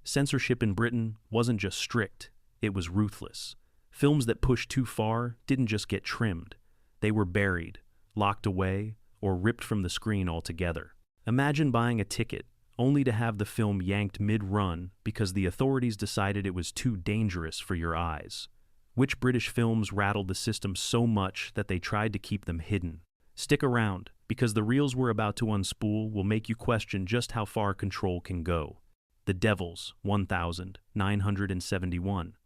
Censorship in Britain wasn't just strict, it was ruthless. Films that pushed too far didn't just get trimmed. They were buried, locked away, or ripped from the screen altogether. Imagine buying a ticket, only to have the film yanked mid-run because the authorities decided it was too dangerous for your eyes. Which British films rattled the system so much that they tried to keep them hidden? Stick around, because the reels we're about to unspool will make you question just how far control can go. The Devils, 1971.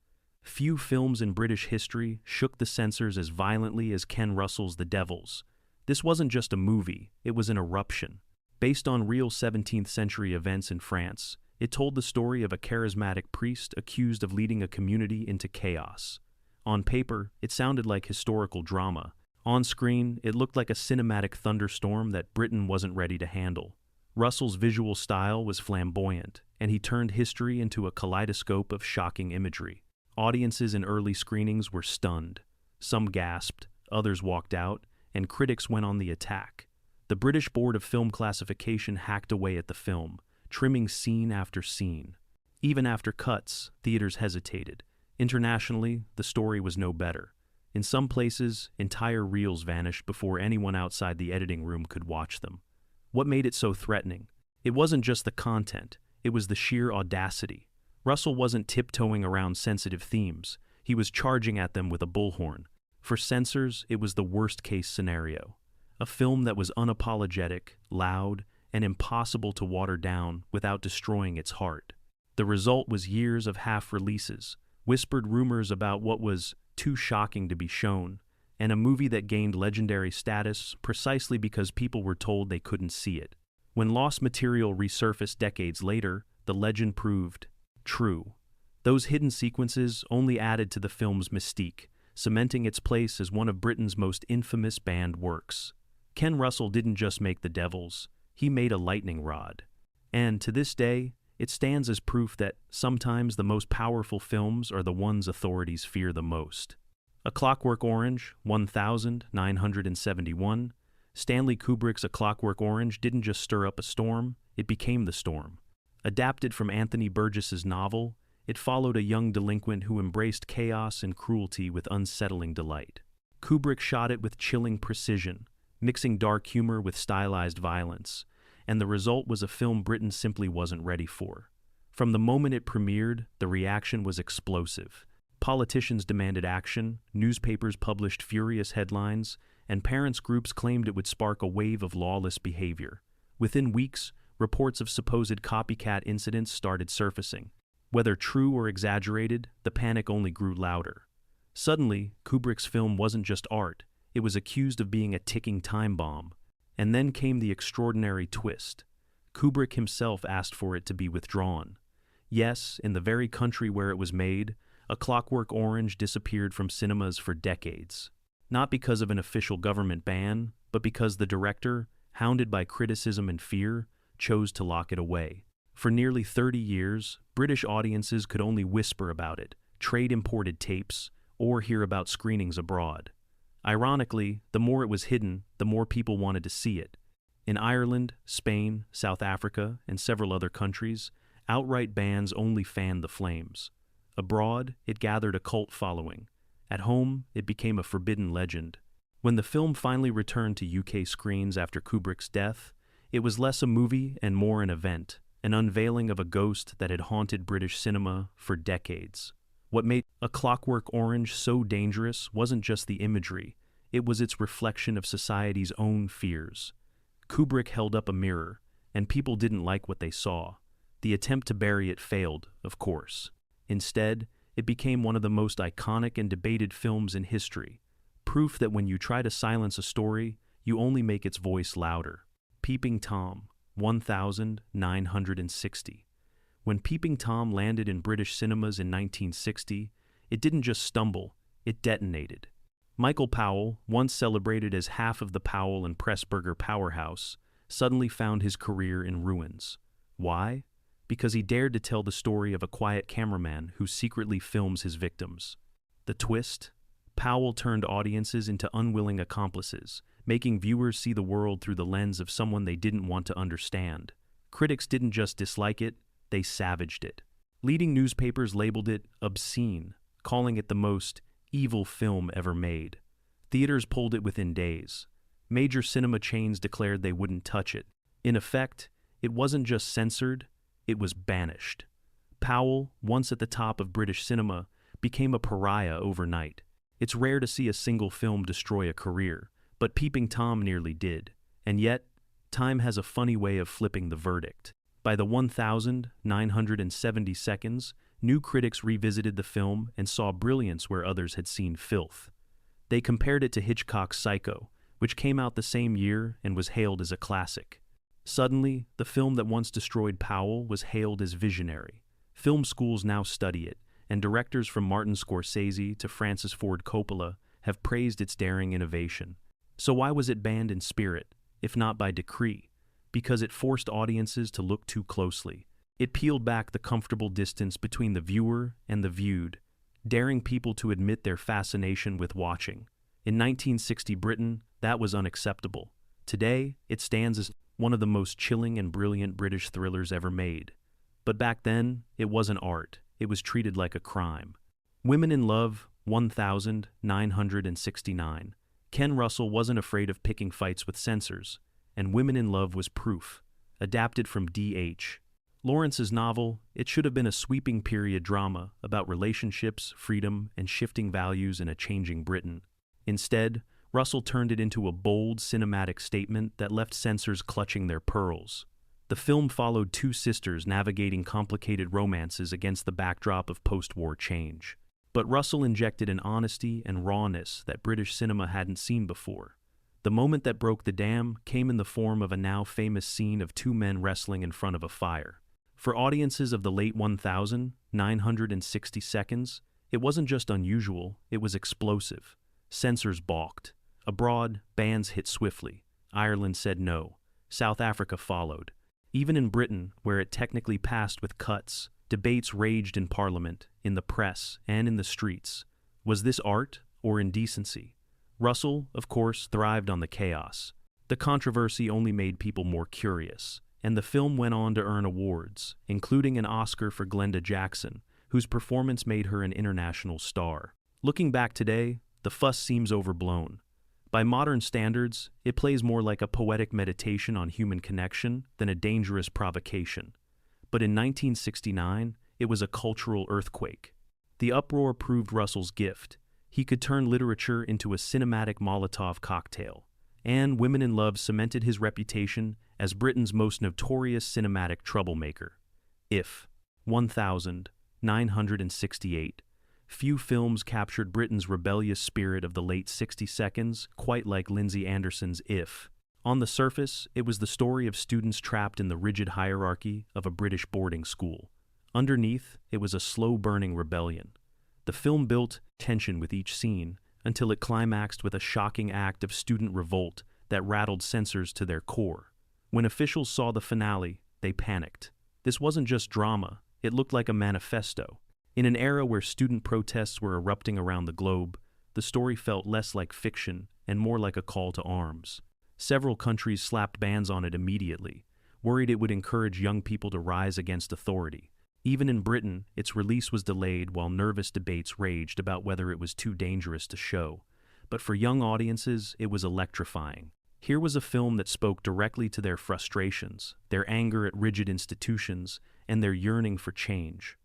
Few films in British history shook the censors as violently as Ken Russell's The Devils. This wasn't just a movie, it was an eruption. Based on real 17th century events in France, it told the story of a charismatic priest accused of leading a community into chaos. On paper, it sounded like historical drama. On screen, it looked like a cinematic thunderstorm that Britain wasn't ready to handle. Russell's visual style was flamboyant, and he turned history into a kaleidoscope of shocking imagery. Audiences in early screenings were stunned. Some gasped, others walked out, and critics went on the attack. The British Board of Film Classification hacked away at the film, trimming scene after scene. Even after cuts, theaters hesitated. Internationally, the story was no better. In some places, entire reels vanished before anyone outside the editing room could watch them. What made it so threatening? It wasn't just the content, it was the sheer audacity. Russell wasn't tiptoeing around sensitive themes, he was charging at them with a bullhorn. For censors, it was the worst-case scenario. A film that was unapologetic, loud, and impossible to water down without destroying its heart. The result was years of half-releases, whispered rumors about what was too shocking to be shown, and a movie that gained legendary status precisely because people were told they couldn't see it. When lost material resurfaced decades later, the legend proved true. Those hidden sequences only added to the film's mystique, cementing its place as one of Britain's most infamous banned works. Ken Russell didn't just make The Devils, he made a lightning rod. And to this day, it stands as proof that sometimes the most powerful films are the ones authorities fear the most. A Clockwork Orange, 1971. Stanley Kubrick's A Clockwork Orange didn't just stir up a storm, it became the storm. Adapted from Anthony Burgess's novel, it followed a young delinquent who embraced chaos and cruelty with unsettling delight. Kubrick shot it with chilling precision, mixing dark humor with stylized violence, and the result was a film Britain simply wasn't ready for. From the moment it premiered, the reaction was explosive. Politicians demanded action, newspapers published furious headlines, and parents' groups claimed it would spark a wave of lawless behavior. Within weeks, reports of supposed copycat incidents started surfacing. Whether true or exaggerated, the panic only grew louder. Suddenly, Kubrick's film wasn't just art, it was accused of being a ticking time bomb. And then came the extraordinary twist. Kubrick himself asked for it to be withdrawn. Yes, in the very country where it was made, A Clockwork Orange disappeared from cinemas for decades. Not because of an official government ban, but because the director, hounded by criticism and fear, chose to lock it away. For nearly 30 years, British audiences could only whisper about it, trade imported tapes, or hear about screenings abroad. Ironically, the more it was hidden, the more people wanted to see it. In Ireland, Spain, South Africa, and several other countries, outright bans only fanned the flames. Abroad, it gathered a cult following. At home, it became a forbidden legend. When the film finally returned to UK screens after Kubrick's death, it was less a movie and more an event, an unveiling of a ghost that had haunted British cinema for decades. What made A Clockwork Orange so dangerous wasn't just the imagery, it was its reflection of society's own fears. Kubrick held up a mirror, and people didn't like what they saw. The attempt to bury it failed, of course. Instead, it became one of the most iconic and debated films in history, proof that when you try to silence a story, you only make its voice louder. Peeping Tom, 1960. When Peeping Tom landed in British cinemas in 1960, it didn't just stumble, it detonated. Michael Powell, once celebrated as half of the Powell and Pressburger powerhouse, suddenly found his career in ruins. Why? Because he dared to tell the story of a quiet cameraman who secretly films his victims. The twist? Powell turned audiences into unwilling accomplices, making viewers see the world through the lens of someone they didn't want to understand. Critics didn't just dislike it, they savaged it. Leading newspapers labeled it obscene, calling it the most evil film ever made. Theaters pulled it within days. Major cinema chains declared they wouldn't touch it. In effect, it wasn't just censored, it was banished. Powell, once at the top of British cinema, became a pariah overnight. It's rare to see a single film destroy a career, but Peeping Tom nearly did. And yet, time has a funny way of flipping the verdict. By the 1,970 seconds, new critics revisited the film and saw brilliance where others had seen filth. They compared it to Hitchcock's Psycho, which came out the same year and was hailed as a classic. Suddenly, the film that once destroyed Powell was hailed as visionary. Film schools now study it, and directors from Martin Scorsese to Francis Ford Coppola have praised its daring innovation. So why was it banned in spirit, if not by decree? Because it forced audiences to look too closely. It peeled back the comfortable distance between the viewer and the viewed, daring people to admit their fascination with watching. In 1960 Britain, that was unacceptable. Today, it stands as one of the most chilling and brilliant British thrillers ever made. But back then, it wasn't art. It was treated like a crime. Women in Love, 1969. Ken Russell wasn't afraid of picking fights with censors, and Women in Love was proof. Adapted from D.H. Lawrence's novel, it should have been a sweeping period drama about relationships, freedom, and shifting values in a changing Britain. Instead, Russell turned it into a bold, cinematic statement that left censors clutching their pearls. The film followed two sisters navigating complicated romances against the backdrop of post-war change. But Russell injected an honesty and rawness that British cinema hadn't seen before. The moment that broke the dam came in the form of a now famous scene of two men wrestling in front of a fire. For audiences of the late 1,960 seconds, it wasn't just unusual, it was explosive. Censors balked. Abroad, bans hit swiftly. Ireland said no. South Africa followed. Even in Britain, where it technically passed with cuts, debates raged in Parliament, in the press, and in the streets. Was this art or indecency? Russell, of course, thrived on the chaos. The controversy only made people more curious, and the film went on to earn awards, including an Oscar for Glenda Jackson, whose performance made her an international star. Looking back today, the fuss seems overblown. By modern standards, it plays more like a poetic meditation on human connection than a dangerous provocation. But in 1969, it was a cultural earthquake. The uproar proved Russell's gift. He could turn literature into a cinematic Molotov cocktail. And Women in Love cemented his reputation as Britain's most notorious cinematic troublemaker. If 1968. Few films captured Britain's rebellious spirit of the late 60 seconds quite like Lindsay Anderson's If. On the surface, it was the story of students trapped in the rigid hierarchy of a British boarding school. Underneath, it was a slow-burning rebellion. The film built tension with each scene until it climaxed with a shocking act of student revolt that rattled censors to their core. When officials saw the finale, they panicked. This wasn't just drama, it looked like a manifesto. In an era where student protests were erupting around the globe, the story felt less like fiction and more like a call to arms. Several countries slapped bans on it immediately, worried it would encourage young people to rise against authority. Even in Britain, its release was delayed while nervous debates raged about whether it was too dangerous to show. But for young audiences, it was electrifying. Here was a film that spoke directly to their frustrations, their anger at rigid institutions, and their yearning for change.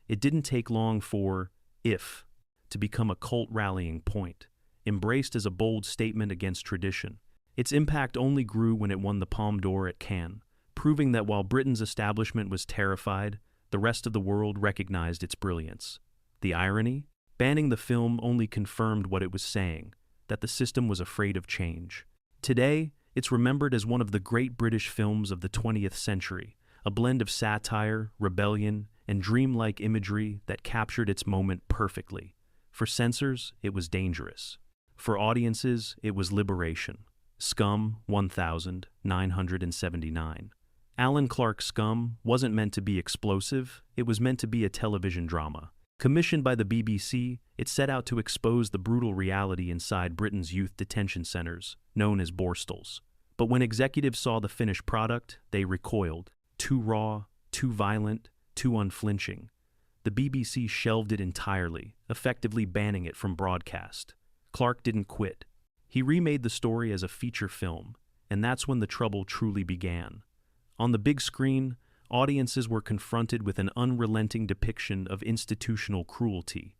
It didn't take long for If to become a cult rallying point, embraced as a bold statement against tradition. Its impact only grew when it won the Palme d'Or at Cannes, proving that while Britain's establishment was terrified, the rest of the world recognized its brilliance. The irony? Banning the film only confirmed what it was saying, that the system was afraid of change. Today, it's remembered as one of the great British films of the 20th century, a blend of satire, rebellion, and dreamlike imagery that captured its moment perfectly. For censors, it was dangerous. For audiences, it was liberation. Scum, 1979. Alan Clark's Scum wasn't meant to be explosive, it was meant to be a television drama. Commissioned by the BBC, it set out to expose the brutal reality inside Britain's youth detention centers, known as borstals. But when executives saw the finished product, they recoiled. Too raw, too violent, too unflinching. the BBC shelved it entirely, effectively banning it from broadcast. Clarke didn't quit. He remade the story as a feature film, and that's when the trouble truly began. On the big screen, audiences were confronted with an unrelenting depiction of institutional cruelty,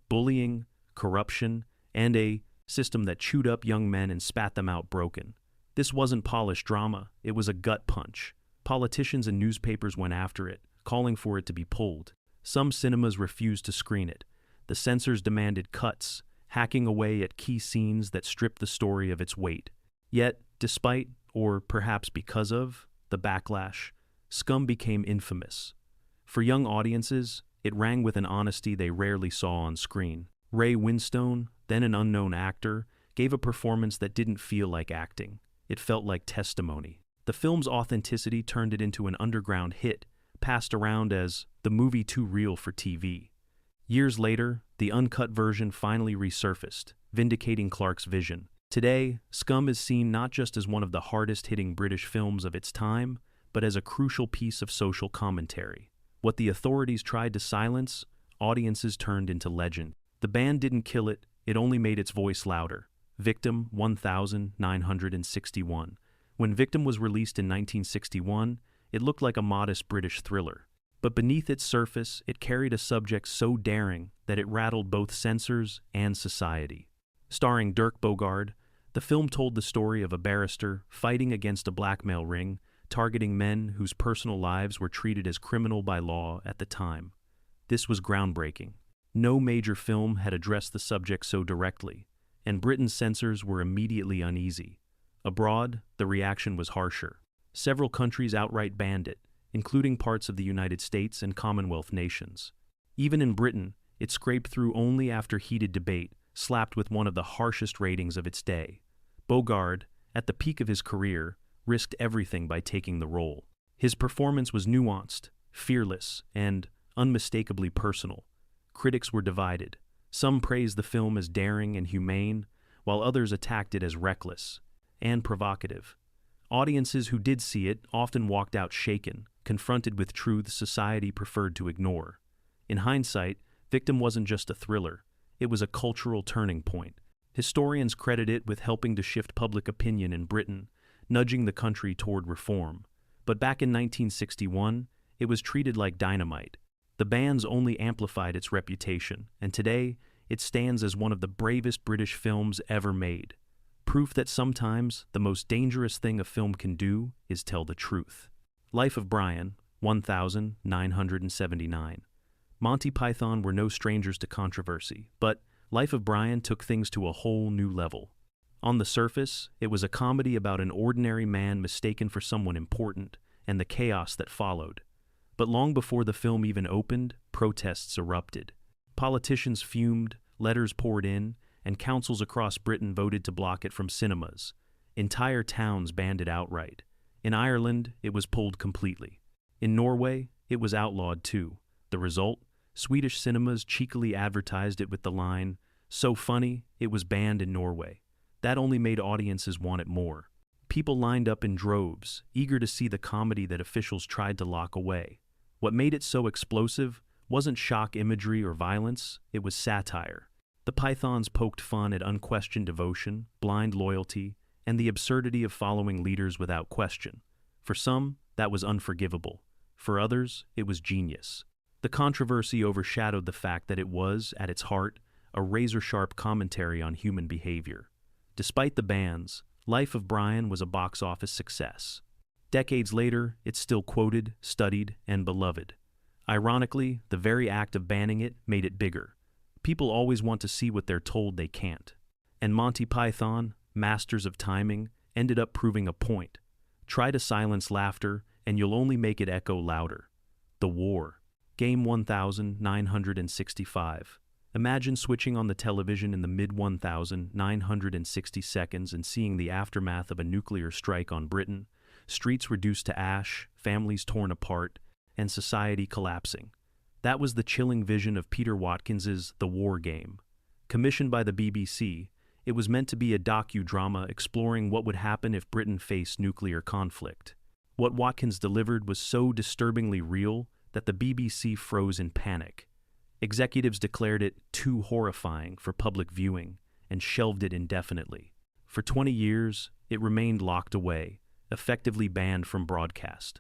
bullying, corruption, and a system that chewed up young men and spat them out broken. This wasn't polished drama, it was a gut punch. Politicians and newspapers went after it, calling for it to be pulled. Some cinemas refused to screen it. The censors demanded cuts, hacking away at key scenes that stripped the story of its weight. Yet, despite, or perhaps because of, the backlash, Scum became infamous. For young audiences, it rang with an honesty they rarely saw on screen. Ray Winstone, then an unknown actor, gave a performance that didn't feel like acting. It felt like testimony. The film's authenticity turned it into an underground hit, passed around as the movie too real for TV. Years later, the uncut version finally resurfaced, vindicating Clarke's vision. Today, Scum is seen not just as one of the hardest-hitting British films of its time, but as a crucial piece of social commentary. What the authorities tried to silence, audiences turned into legend. The band didn't kill it, it only made its voice louder. Victim 1961. When Victim was released in 1961, it looked like a modest British thriller. But beneath its surface, it carried a subject so daring that it rattled both censors and society. Starring Dirk Bogarde, the film told the story of a barrister fighting against a blackmail ring, targeting men whose personal lives were treated as criminal by law at the time. This was groundbreaking. No major film had addressed the subject so directly, and Britain's censors were immediately uneasy. Abroad, the reaction was harsher. Several countries outright banned it, including parts of the United States and Commonwealth nations. Even in Britain, it scraped through only after heated debate, slapped with one of the harshest ratings of its day. Bogarde, at the peak of his career, risked everything by taking the role. His performance was nuanced, fearless, and unmistakably personal. Critics were divided. Some praised the film as daring and humane, while others attacked it as reckless and provocative. Audiences who did see it often walked out shaken, confronted with truths society preferred to ignore. In hindsight, Victim wasn't just a thriller, it was a cultural turning point. Historians credit it with helping to shift public opinion in Britain, nudging the country toward reform. But back in 1961, it was treated like dynamite. The bans only amplified its reputation, and today, it stands as one of the bravest British films ever made. Proof that sometimes the most dangerous thing a film can do is tell the truth. Life of Brian, 1979. Monty Python were no strangers to controversy, but Life of Brian took things to a whole new level. On the surface, it was a comedy about an ordinary man mistaken for someone important, and the chaos that followed. But long before the film even opened, protests erupted. Politicians fumed, letters poured in, and councils across Britain voted to block it from cinemas. Entire towns banned it outright. In Ireland, it was pulled completely. In Norway, it was outlawed too. The result? Swedish cinemas cheekily advertised it with the line, "So funny, it was banned in Norway." That only made audiences want it more. People lined up in droves, eager to see the comedy that officials tried to lock away. What made it so explosive wasn't shock imagery or violence, it was satire. The Pythons poked fun at unquestioned devotion, blind loyalty, and the absurdity of following leaders without question. For some, that was unforgivable. For others, it was genius. The controversy overshadowed the fact that it was, at its heart, a razor-sharp commentary on human behavior. Despite the bans, Life of Brian was a box office success. Decades later, it's still quoted, studied, and beloved. Ironically, the very act of banning it made it bigger. People always want to see what they're told they can't. And Monty Python, masters of timing, ended up proving a point. Try to silence laughter, and you'll only make it echo louder. The War. Game 1965. Imagine switching on the television in the mid-1960 seconds and seeing the aftermath of a nuclear strike on Britain, streets reduced to ash, families torn apart, and society collapsing. That was the chilling vision of Peter Watkins's The War Game. Commissioned by the BBC, it was meant to be a docudrama exploring what would happen if Britain faced nuclear conflict. What Watkins delivered was so disturbingly real that the BBC froze in panic. Executives declared it too horrifying for public viewing and shelved it indefinitely. For 20 years, it remained locked away, effectively banned from broadcast.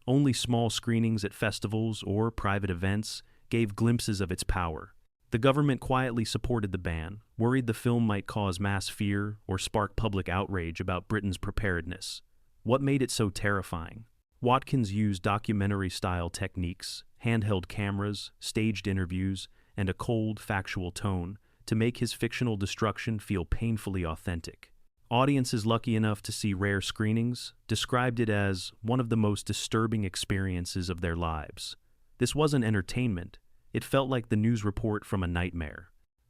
Only small screenings at festivals or private events gave glimpses of its power. The government quietly supported the ban, worried the film might cause mass fear or spark public outrage about Britain's preparedness. What made it so terrifying? Watkins used documentary-style techniques, handheld cameras, staged interviews, and a cold, factual tone to make his fictional destruction feel painfully authentic. Audiences lucky enough to see rare screenings described it as one of the most disturbing experiences of their lives. This wasn't entertainment. It felt like the news report from a nightmare.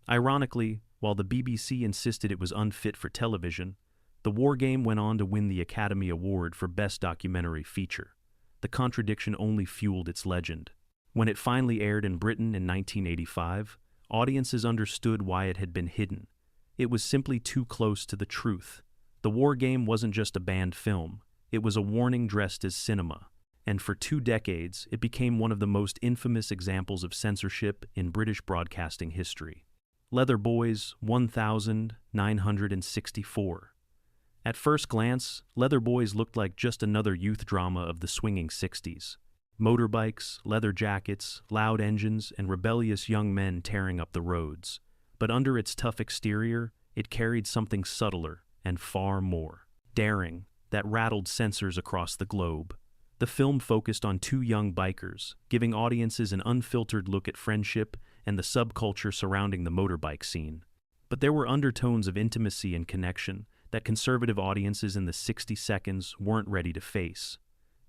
Ironically, while the BBC insisted it was unfit for television, the war game went on to win the Academy Award for Best Documentary Feature. The contradiction only fueled its legend. When it finally aired in Britain in 1985, audiences understood why it had been hidden. It was simply too close to the truth. The war game wasn't just a banned film, it was a warning dressed as cinema. And for 2 decades, it became one of the most infamous examples of censorship in British broadcasting history. Leather Boys 1964. At first glance, Leather Boys looked like just another youth drama of the swinging 60s. Motorbikes, leather jackets, loud engines, and rebellious young men tearing up the roads. But under its tough exterior, it carried something subtler and far more daring that rattled censors across the globe. The film focused on 2 young bikers, giving audiences an unfiltered look at friendship and the subculture surrounding the motorbike scene. But there were undertones of intimacy and connection that conservative audiences in the 60 seconds weren't ready to face.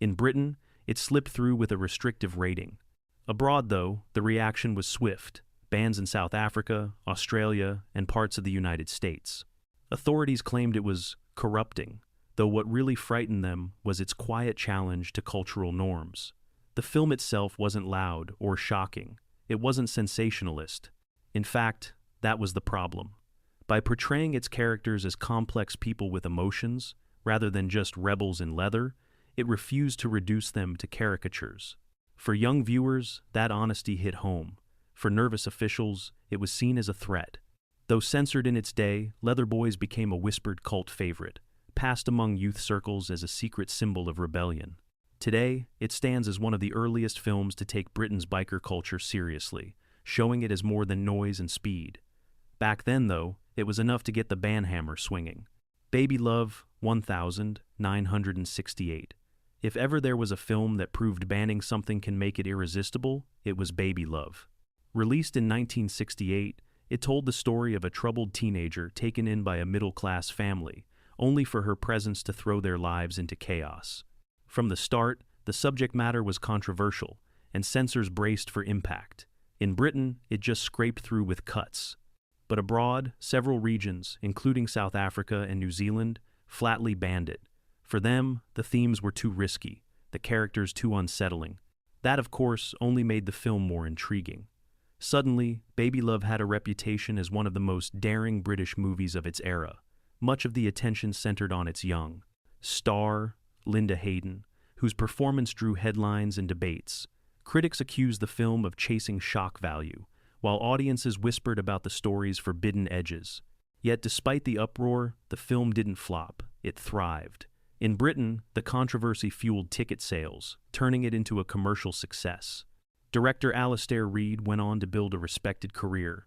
In Britain, it slipped through with a restrictive rating. Abroad, though, the reaction was swift. Bans in South Africa, Australia, and parts of the United States. Authorities claimed it was corrupting, though what really frightened them was its quiet challenge to cultural norms. The film itself wasn't loud or shocking. It wasn't sensationalist. In fact, that was the problem. By portraying its characters as complex people with emotions, rather than just rebels in leather, it refused to reduce them to caricatures. For young viewers, that honesty hit home. For nervous officials, it was seen as a threat. Though censored in its day, Leather Boys became a whispered cult favorite, passed among youth circles as a secret symbol of rebellion. Today, it stands as one of the earliest films to take Britain's biker culture seriously, showing it as more than noise and speed. Back then, though, it was enough to get the banhammer swinging. Baby Love 1968. If ever there was a film that proved banning something can make it irresistible, it was Baby Love. Released in 1968, it told the story of a troubled teenager taken in by a middle-class family, only for her presence to throw their lives into chaos. From the start, the subject matter was controversial, and censors braced for impact. In Britain, it just scraped through with cuts. But abroad, several regions, including South Africa and New Zealand, flatly banned it. For them, the themes were too risky, the characters too unsettling. That, of course, only made the film more intriguing. Suddenly, Baby Love had a reputation as one of the most daring British movies of its era. Much of the attention centered on its young star, Linda Hayden, whose performance drew headlines and debates. Critics accused the film of chasing shock value, while audiences whispered about the story's forbidden edges. Yet despite the uproar, the film didn't flop, it thrived. In Britain, the controversy fueled ticket sales, turning it into a commercial success. Director Alistair Reed went on to build a respected career,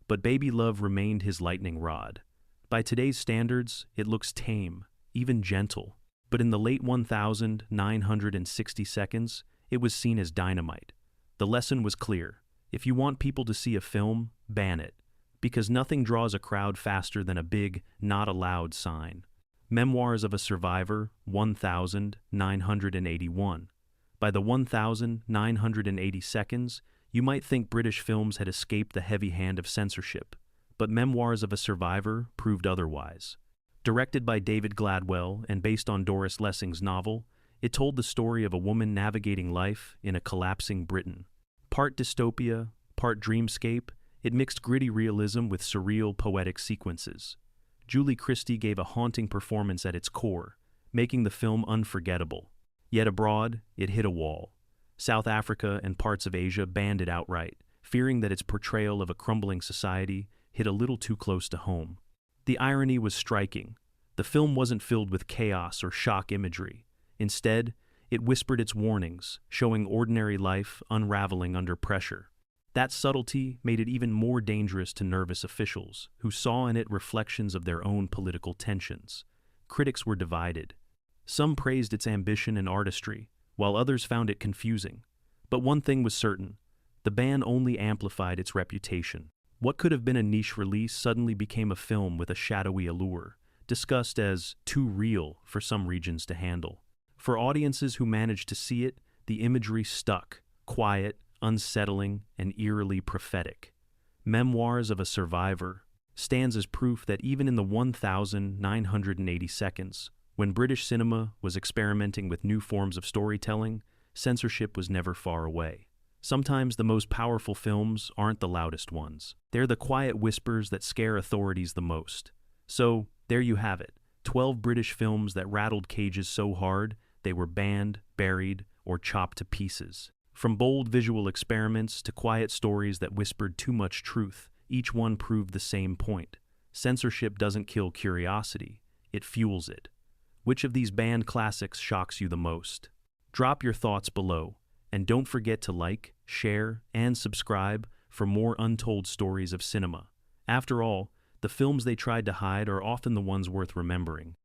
but Baby Love remained his lightning rod. By today's standards, it looks tame, even gentle, but in the late 1960 seconds, it was seen as dynamite. The lesson was clear. If you want people to see a film, ban it, because nothing draws a crowd faster than a big, not allowed sign. Memoirs of a Survivor 1981. By the 1980 seconds, you might think British films had escaped the heavy hand of censorship, but Memoirs of a Survivor proved otherwise. Directed by David Gladwell and based on Doris Lessing's novel, it told the story of a woman navigating life in a collapsing Britain. Part dystopia, part dreamscape, it mixed gritty realism with surreal poetic sequences. Julie Christie gave a haunting performance at its core, making the film unforgettable. Yet abroad, it hit a wall. South Africa and parts of Asia banned it outright, fearing that its portrayal of a crumbling society hit a little too close to home. The irony was striking. The film wasn't filled with chaos or shock imagery. Instead, it whispered its warnings, showing ordinary life unraveling under pressure. That subtlety made it even more dangerous to nervous officials, who saw in it reflections of their own political tensions. Critics were divided. Some praised its ambition and artistry, while others found it confusing. But one thing was certain: the ban only amplified its reputation. What could have been a niche release suddenly became a film with a shadowy allure, discussed as too real for some regions to handle. For audiences who managed to see it, the imagery stuck, quiet, unsettling, and eerily prophetic. Memoirs of a Survivor stands as proof that even in the 1,980 seconds, when British cinema was experimenting with new forms of storytelling, censorship was never far away. Sometimes the most powerful films aren't the loudest ones. They're the quiet whispers that scare authorities the most. So, there you have it, 12 British films that rattled cages so hard they were banned, buried, or chopped to pieces. From bold visual experiments to quiet stories that whispered too much truth, each one proved the same point. Censorship doesn't kill curiosity, it fuels it. Which of these banned classics shocks you the most? Drop your thoughts below, and don't forget to like, share, and subscribe for more untold stories of cinema. After all, the films they tried to hide are often the ones worth remembering.